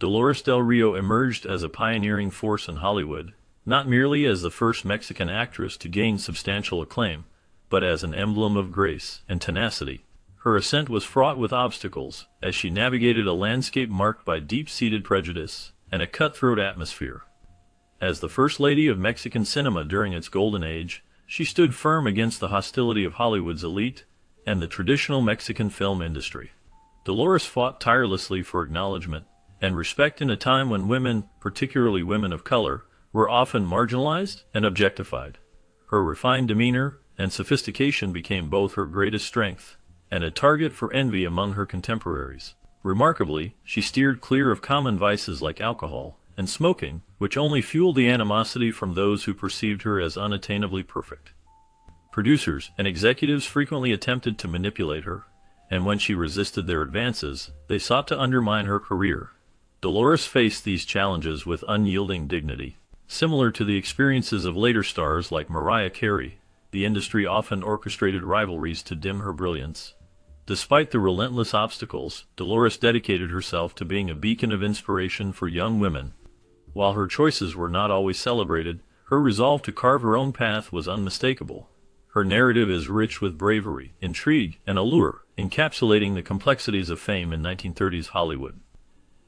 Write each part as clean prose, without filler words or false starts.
Dolores Del Rio emerged as a pioneering force in Hollywood, not merely as the first Mexican actress to gain substantial acclaim, but as an emblem of grace and tenacity. Her ascent was fraught with obstacles, as she navigated a landscape marked by deep-seated prejudice and a cutthroat atmosphere. As the First Lady of Mexican cinema during its golden age, she stood firm against the hostility of Hollywood's elite and the traditional Mexican film industry. Dolores fought tirelessly for acknowledgement and respect in a time when women, particularly women of color, were often marginalized and objectified. Her refined demeanor and sophistication became both her greatest strength and a target for envy among her contemporaries. Remarkably, she steered clear of common vices like alcohol and smoking, which only fueled the animosity from those who perceived her as unattainably perfect. Producers and executives frequently attempted to manipulate her, and when she resisted their advances, they sought to undermine her career. Dolores faced these challenges with unyielding dignity. Similar to the experiences of later stars like Mariah Carey, the industry often orchestrated rivalries to dim her brilliance. Despite the relentless obstacles, Dolores dedicated herself to being a beacon of inspiration for young women. While her choices were not always celebrated, her resolve to carve her own path was unmistakable. Her narrative is rich with bravery, intrigue, and allure, encapsulating the complexities of fame in 1930s Hollywood.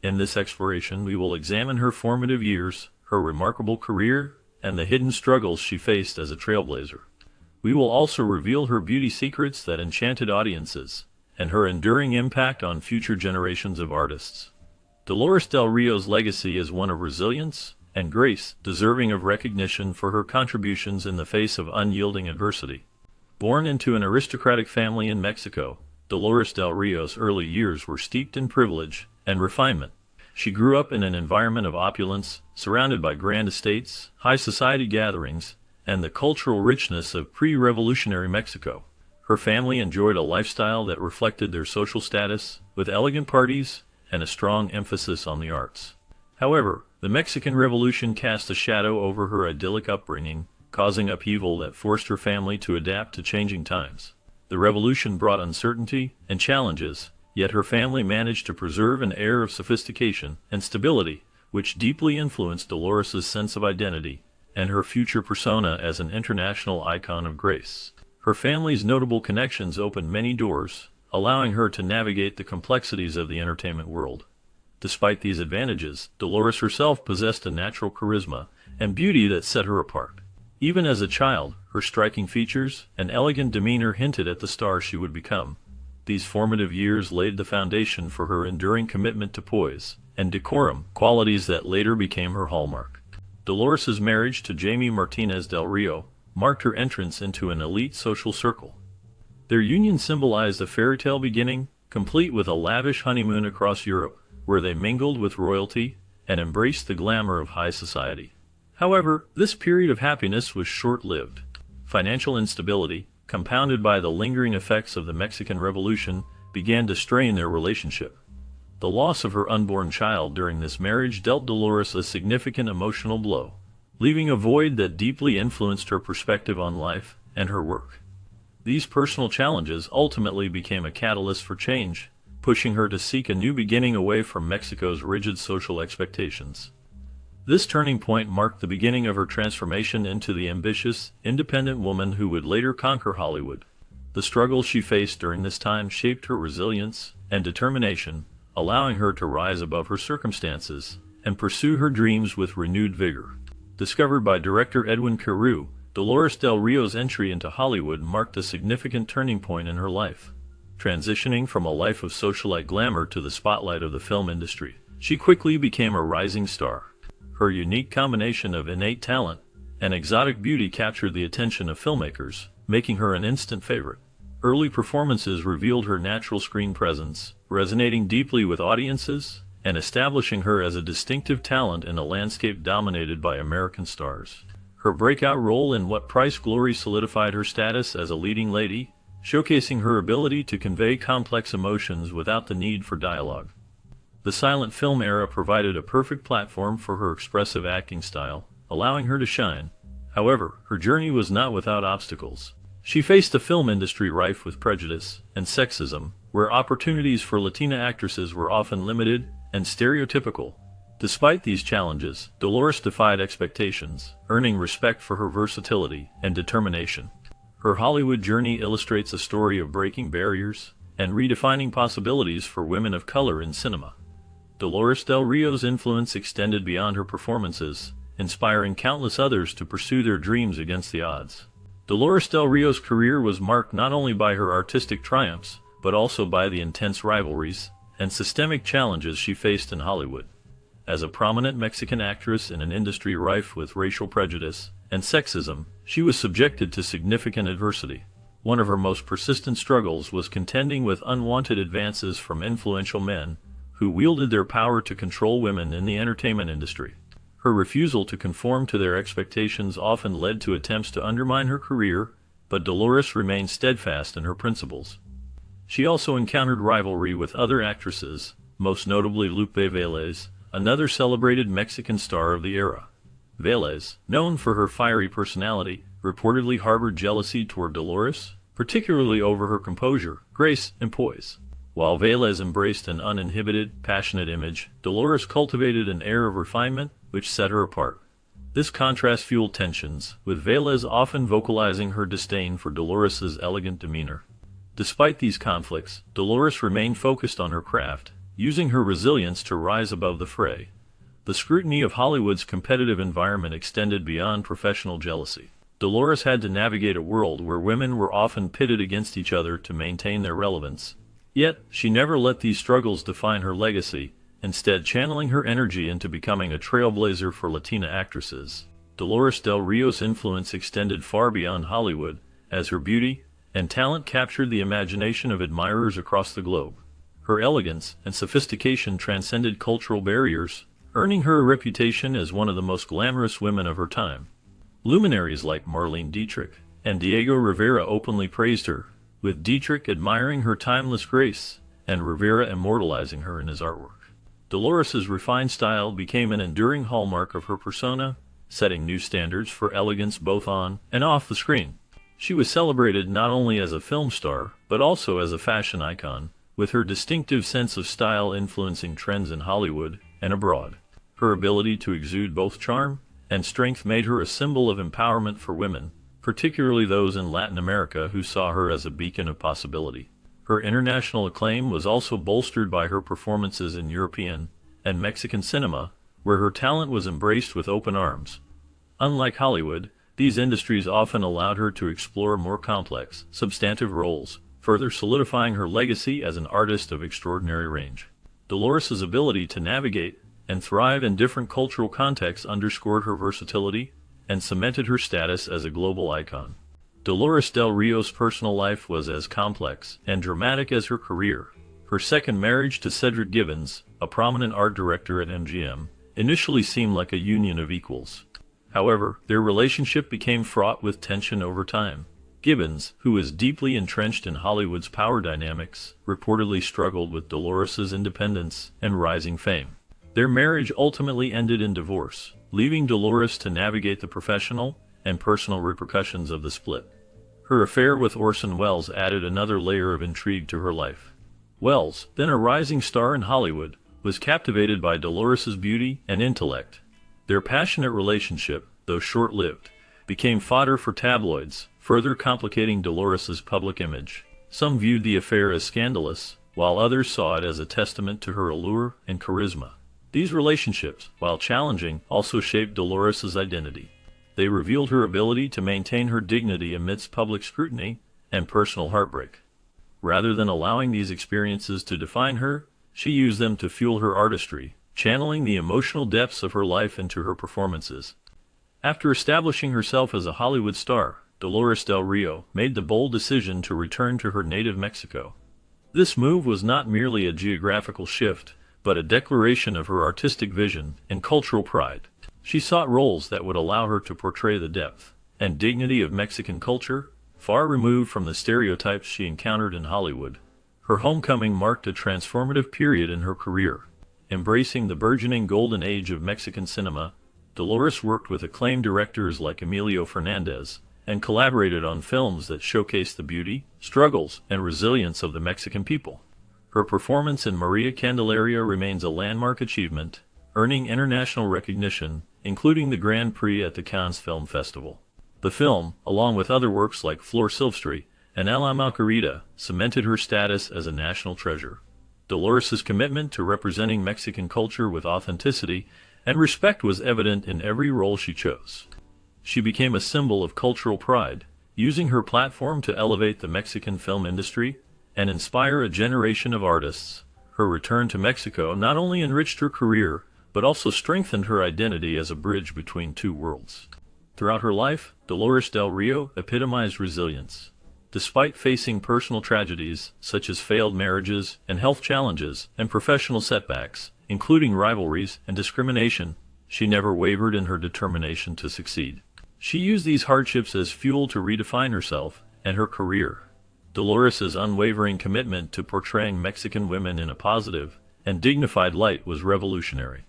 In this exploration, we will examine her formative years, her remarkable career, and the hidden struggles she faced as a trailblazer. We will also reveal her beauty secrets that enchanted audiences, and her enduring impact on future generations of artists. Dolores Del Rio's legacy is one of resilience and grace, deserving of recognition for her contributions in the face of unyielding adversity. Born into an aristocratic family in Mexico, Dolores Del Rio's early years were steeped in privilege and refinement. She grew up in an environment of opulence, surrounded by grand estates, high society gatherings, and the cultural richness of pre-revolutionary Mexico. Her family enjoyed a lifestyle that reflected their social status, with elegant parties and a strong emphasis on the arts. However, the Mexican Revolution cast a shadow over her idyllic upbringing, causing upheaval that forced her family to adapt to changing times. The revolution brought uncertainty and challenges, yet her family managed to preserve an air of sophistication and stability, which deeply influenced Dolores' sense of identity and her future persona as an international icon of grace. Her family's notable connections opened many doors, allowing her to navigate the complexities of the entertainment world. Despite these advantages, Dolores herself possessed a natural charisma and beauty that set her apart. Even as a child, her striking features and elegant demeanor hinted at the star she would become. These formative years laid the foundation for her enduring commitment to poise and decorum, qualities that later became her hallmark. Dolores' marriage to Jaime Martinez del Rio marked her entrance into an elite social circle. Their union symbolized a fairy tale beginning, complete with a lavish honeymoon across Europe, where they mingled with royalty and embraced the glamour of high society. However, this period of happiness was short-lived. Financial instability, compounded by the lingering effects of the Mexican Revolution, began to strain their relationship. The loss of her unborn child during this marriage dealt Dolores a significant emotional blow, leaving a void that deeply influenced her perspective on life and her work. These personal challenges ultimately became a catalyst for change, pushing her to seek a new beginning away from Mexico's rigid social expectations. This turning point marked the beginning of her transformation into the ambitious, independent woman who would later conquer Hollywood. The struggles she faced during this time shaped her resilience and determination, allowing her to rise above her circumstances and pursue her dreams with renewed vigor. Discovered by director Edwin Carew, Dolores Del Rio's entry into Hollywood marked a significant turning point in her life. Transitioning from a life of socialite glamour to the spotlight of the film industry, she quickly became a rising star. Her unique combination of innate talent and exotic beauty captured the attention of filmmakers, making her an instant favorite. Early performances revealed her natural screen presence, resonating deeply with audiences and establishing her as a distinctive talent in a landscape dominated by American stars. Her breakout role in What Price Glory solidified her status as a leading lady, showcasing her ability to convey complex emotions without the need for dialogue. The silent film era provided a perfect platform for her expressive acting style, allowing her to shine. However, her journey was not without obstacles. She faced a film industry rife with prejudice and sexism, where opportunities for Latina actresses were often limited and stereotypical. Despite these challenges, Dolores defied expectations, earning respect for her versatility and determination. Her Hollywood journey illustrates a story of breaking barriers and redefining possibilities for women of color in cinema. Dolores Del Rio's influence extended beyond her performances, inspiring countless others to pursue their dreams against the odds. Dolores Del Rio's career was marked not only by her artistic triumphs, but also by the intense rivalries and systemic challenges she faced in Hollywood. As a prominent Mexican actress in an industry rife with racial prejudice and sexism, she was subjected to significant adversity. One of her most persistent struggles was contending with unwanted advances from influential men who wielded their power to control women in the entertainment industry. Her refusal to conform to their expectations often led to attempts to undermine her career, but Dolores remained steadfast in her principles. She also encountered rivalry with other actresses, most notably Lupe Vélez, another celebrated Mexican star of the era. Vélez, known for her fiery personality, reportedly harbored jealousy toward Dolores, particularly over her composure, grace, and poise. While Vélez embraced an uninhibited, passionate image, Dolores cultivated an air of refinement which set her apart. This contrast fueled tensions, with Vélez often vocalizing her disdain for Dolores's elegant demeanor. Despite these conflicts, Dolores remained focused on her craft, using her resilience to rise above the fray. The scrutiny of Hollywood's competitive environment extended beyond professional jealousy. Dolores had to navigate a world where women were often pitted against each other to maintain their relevance. Yet, she never let these struggles define her legacy, instead channeling her energy into becoming a trailblazer for Latina actresses. Dolores Del Rio's influence extended far beyond Hollywood, as her beauty and talent captured the imagination of admirers across the globe. Her elegance and sophistication transcended cultural barriers, earning her a reputation as one of the most glamorous women of her time. Luminaries like Marlene Dietrich and Diego Rivera openly praised her, with Dietrich admiring her timeless grace and Rivera immortalizing her in his artwork. Dolores's refined style became an enduring hallmark of her persona, setting new standards for elegance both on and off the screen. She was celebrated not only as a film star, but also as a fashion icon, with her distinctive sense of style influencing trends in Hollywood and abroad. Her ability to exude both charm and strength made her a symbol of empowerment for women, particularly those in Latin America who saw her as a beacon of possibility. Her international acclaim was also bolstered by her performances in European and Mexican cinema, where her talent was embraced with open arms. Unlike Hollywood, these industries often allowed her to explore more complex, substantive roles, further solidifying her legacy as an artist of extraordinary range. Dolores's ability to navigate and thrive in different cultural contexts underscored her versatility and cemented her status as a global icon. Dolores Del Rio's personal life was as complex and dramatic as her career. Her second marriage to Cedric Gibbons, a prominent art director at MGM, initially seemed like a union of equals. However, their relationship became fraught with tension over time. Gibbons, who was deeply entrenched in Hollywood's power dynamics, reportedly struggled with Dolores's independence and rising fame. Their marriage ultimately ended in divorce, leaving Dolores to navigate the professional and personal repercussions of the split. Her affair with Orson Welles added another layer of intrigue to her life. Welles, then a rising star in Hollywood, was captivated by Dolores's beauty and intellect. Their passionate relationship, though short-lived, became fodder for tabloids, further complicating Dolores's public image. Some viewed the affair as scandalous, while others saw it as a testament to her allure and charisma. These relationships, while challenging, also shaped Dolores's identity. They revealed her ability to maintain her dignity amidst public scrutiny and personal heartbreak. Rather than allowing these experiences to define her, she used them to fuel her artistry, channeling the emotional depths of her life into her performances. After establishing herself as a Hollywood star, Dolores Del Rio made the bold decision to return to her native Mexico. This move was not merely a geographical shift, but a declaration of her artistic vision and cultural pride. She sought roles that would allow her to portray the depth and dignity of Mexican culture, far removed from the stereotypes she encountered in Hollywood. Her homecoming marked a transformative period in her career. Embracing the burgeoning golden age of Mexican cinema, Dolores worked with acclaimed directors like Emilio Fernandez and collaborated on films that showcased the beauty, struggles, and resilience of the Mexican people. Her performance in Maria Candelaria remains a landmark achievement, earning international recognition, including the Grand Prix at the Cannes Film Festival. The film, along with other works like Flor Silvestre and A la Margarita, cemented her status as a national treasure. Dolores' commitment to representing Mexican culture with authenticity and respect was evident in every role she chose. She became a symbol of cultural pride, using her platform to elevate the Mexican film industry and inspire a generation of artists. Her return to Mexico not only enriched her career, but also strengthened her identity as a bridge between two worlds. Throughout her life, Dolores del Rio epitomized resilience. Despite facing personal tragedies, such as failed marriages and health challenges and professional setbacks, including rivalries and discrimination, she never wavered in her determination to succeed. She used these hardships as fuel to redefine herself and her career. Dolores' unwavering commitment to portraying Mexican women in a positive and dignified light was revolutionary.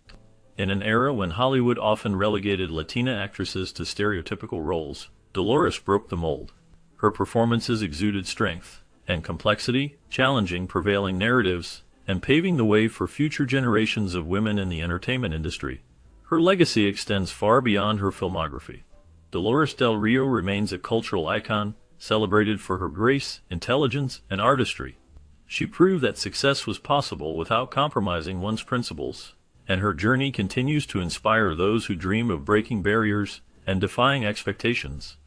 In an era when Hollywood often relegated Latina actresses to stereotypical roles, Dolores broke the mold. Her performances exuded strength and complexity, challenging prevailing narratives and paving the way for future generations of women in the entertainment industry. Her legacy extends far beyond her filmography. Dolores del Rio remains a cultural icon, celebrated for her grace, intelligence, and artistry. She proved that success was possible without compromising one's principles, and her journey continues to inspire those who dream of breaking barriers and defying expectations.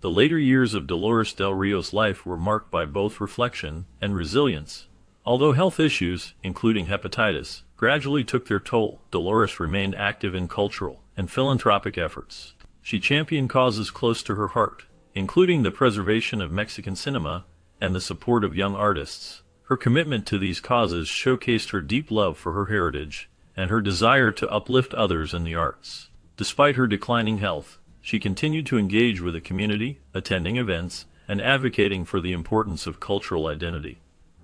The later years of Dolores del Rio's life were marked by both reflection and resilience. Although health issues, including hepatitis, gradually took their toll, Dolores remained active in cultural and philanthropic efforts. She championed causes close to her heart, including the preservation of Mexican cinema and the support of young artists. Her commitment to these causes showcased her deep love for her heritage and her desire to uplift others in the arts. Despite her declining health, she continued to engage with the community, attending events, and advocating for the importance of cultural identity.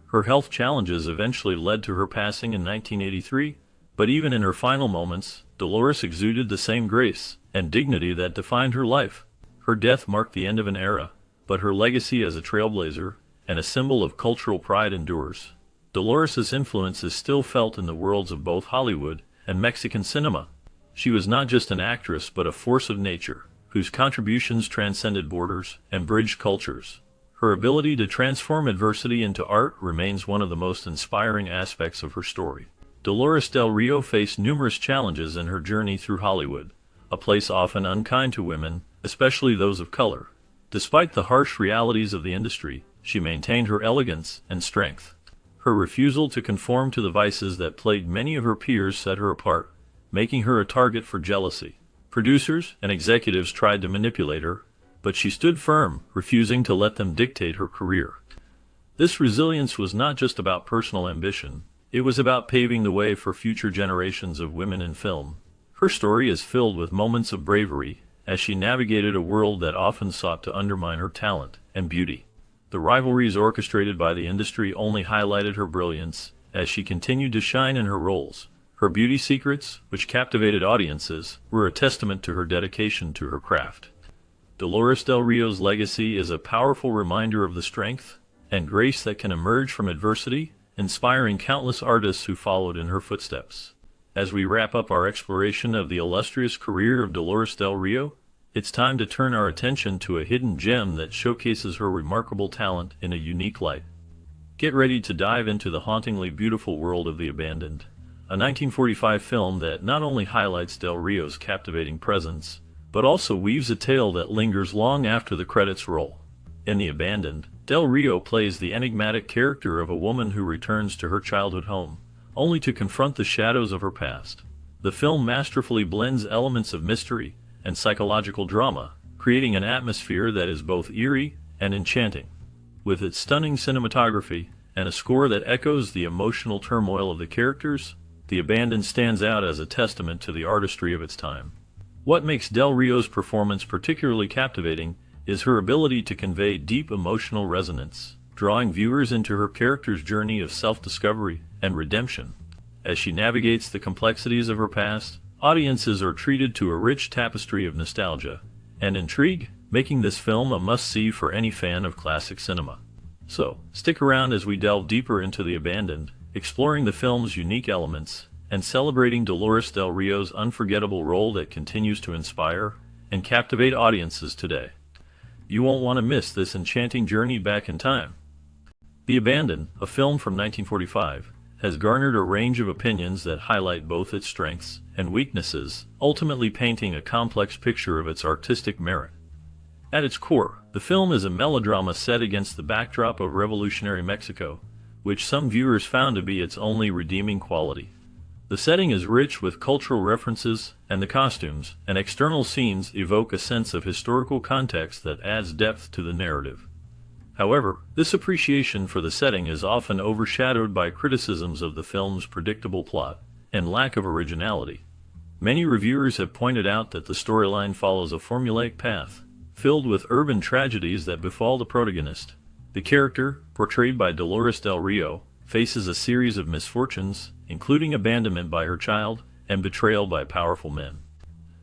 Her health challenges eventually led to her passing in 1983, but even in her final moments, Dolores exuded the same grace and dignity that defined her life. Her death marked the end of an era, but her legacy as a trailblazer and a symbol of cultural pride endures. Dolores' influence is still felt in the worlds of both Hollywood and Mexican cinema. She was not just an actress but a force of nature, whose contributions transcended borders and bridged cultures. Her ability to transform adversity into art remains one of the most inspiring aspects of her story. Dolores del Rio faced numerous challenges in her journey through Hollywood, a place often unkind to women, especially those of color. Despite the harsh realities of the industry, she maintained her elegance and strength. Her refusal to conform to the vices that plagued many of her peers set her apart, making her a target for jealousy. Producers and executives tried to manipulate her, but she stood firm, refusing to let them dictate her career. This resilience was not just about personal ambition, it was about paving the way for future generations of women in film. Her story is filled with moments of bravery, as she navigated a world that often sought to undermine her talent and beauty. The rivalries orchestrated by the industry only highlighted her brilliance, as she continued to shine in her roles. Her beauty secrets, which captivated audiences, were a testament to her dedication to her craft. Dolores del Rio's legacy is a powerful reminder of the strength and grace that can emerge from adversity, inspiring countless artists who followed in her footsteps. As we wrap up our exploration of the illustrious career of Dolores del Rio, it's time to turn our attention to a hidden gem that showcases her remarkable talent in a unique light. Get ready to dive into the hauntingly beautiful world of The Abandoned, a 1945 film that not only highlights Del Rio's captivating presence, but also weaves a tale that lingers long after the credits roll. In The Abandoned, Del Rio plays the enigmatic character of a woman who returns to her childhood home, only to confront the shadows of her past. The film masterfully blends elements of mystery and psychological drama, creating an atmosphere that is both eerie and enchanting. With its stunning cinematography and a score that echoes the emotional turmoil of the characters, The Abandoned stands out as a testament to the artistry of its time. What makes Del Rio's performance particularly captivating is her ability to convey deep emotional resonance, drawing viewers into her character's journey of self-discovery and redemption. As she navigates the complexities of her past, audiences are treated to a rich tapestry of nostalgia and intrigue, making this film a must-see for any fan of classic cinema. So, stick around as we delve deeper into The Abandoned, exploring the film's unique elements and celebrating Dolores Del Rio's unforgettable role that continues to inspire and captivate audiences today. You won't want to miss this enchanting journey back in time. The Abandoned, a film from 1945, has garnered a range of opinions that highlight both its strengths and weaknesses, ultimately painting a complex picture of its artistic merit. At its core, the film is a melodrama set against the backdrop of revolutionary Mexico, which some viewers found to be its only redeeming quality. The setting is rich with cultural references, and the costumes and external scenes evoke a sense of historical context that adds depth to the narrative. However, this appreciation for the setting is often overshadowed by criticisms of the film's predictable plot and lack of originality. Many reviewers have pointed out that the storyline follows a formulaic path, filled with urban tragedies that befall the protagonist. The character, portrayed by Dolores Del Rio, faces a series of misfortunes, including abandonment by her child and betrayal by powerful men.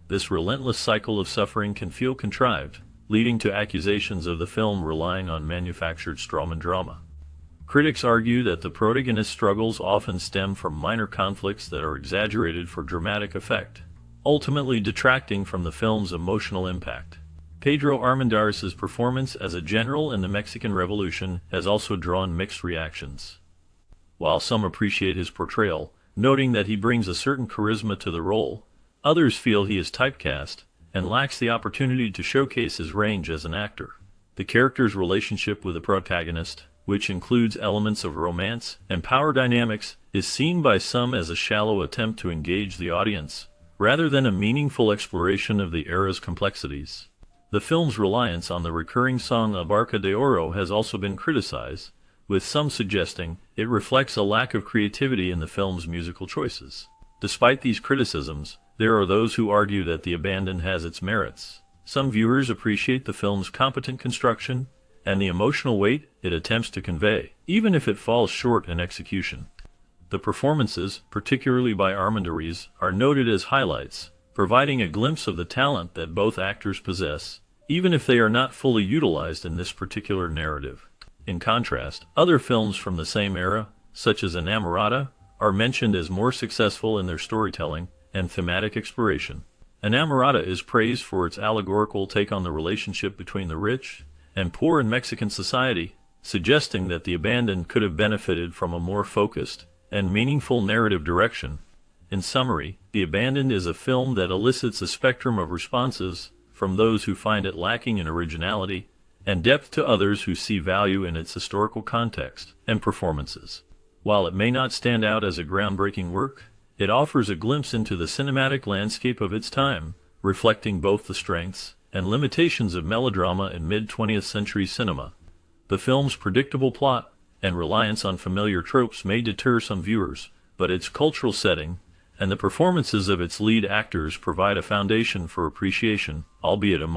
This relentless cycle of suffering can feel contrived, leading to accusations of the film relying on manufactured strawman drama. Critics argue that the protagonist's struggles often stem from minor conflicts that are exaggerated for dramatic effect, ultimately detracting from the film's emotional impact. Pedro Armendáriz's performance as a general in the Mexican Revolution has also drawn mixed reactions. While some appreciate his portrayal, noting that he brings a certain charisma to the role, others feel he is typecast and lacks the opportunity to showcase his range as an actor. The character's relationship with the protagonist, which includes elements of romance and power dynamics, is seen by some as a shallow attempt to engage the audience, rather than a meaningful exploration of the era's complexities. The film's reliance on the recurring song La Barca de Oro has also been criticized, with some suggesting it reflects a lack of creativity in the film's musical choices. Despite these criticisms, there are those who argue that The Abandoned has its merits. Some viewers appreciate the film's competent construction and the emotional weight it attempts to convey, even if it falls short in execution. The performances, particularly by Armendáriz, are noted as highlights, providing a glimpse of the talent that both actors possess, even if they are not fully utilized in this particular narrative. In contrast, other films from the same era, such as Enamorada, are mentioned as more successful in their storytelling and thematic exploration. Enamorada is praised for its allegorical take on the relationship between the rich and poor in Mexican society, suggesting that The Abandoned could have benefited from a more focused and meaningful narrative direction. In summary, The Abandoned is a film that elicits a spectrum of responses, from those who find it lacking in originality and depth to others who see value in its historical context and performances. While it may not stand out as a groundbreaking work, it offers a glimpse into the cinematic landscape of its time, reflecting both the strengths and limitations of melodrama in mid-20th century cinema. The film's predictable plot and reliance on familiar tropes may deter some viewers, but its cultural setting and the performances of its lead actors provide a foundation for appreciation, albeit a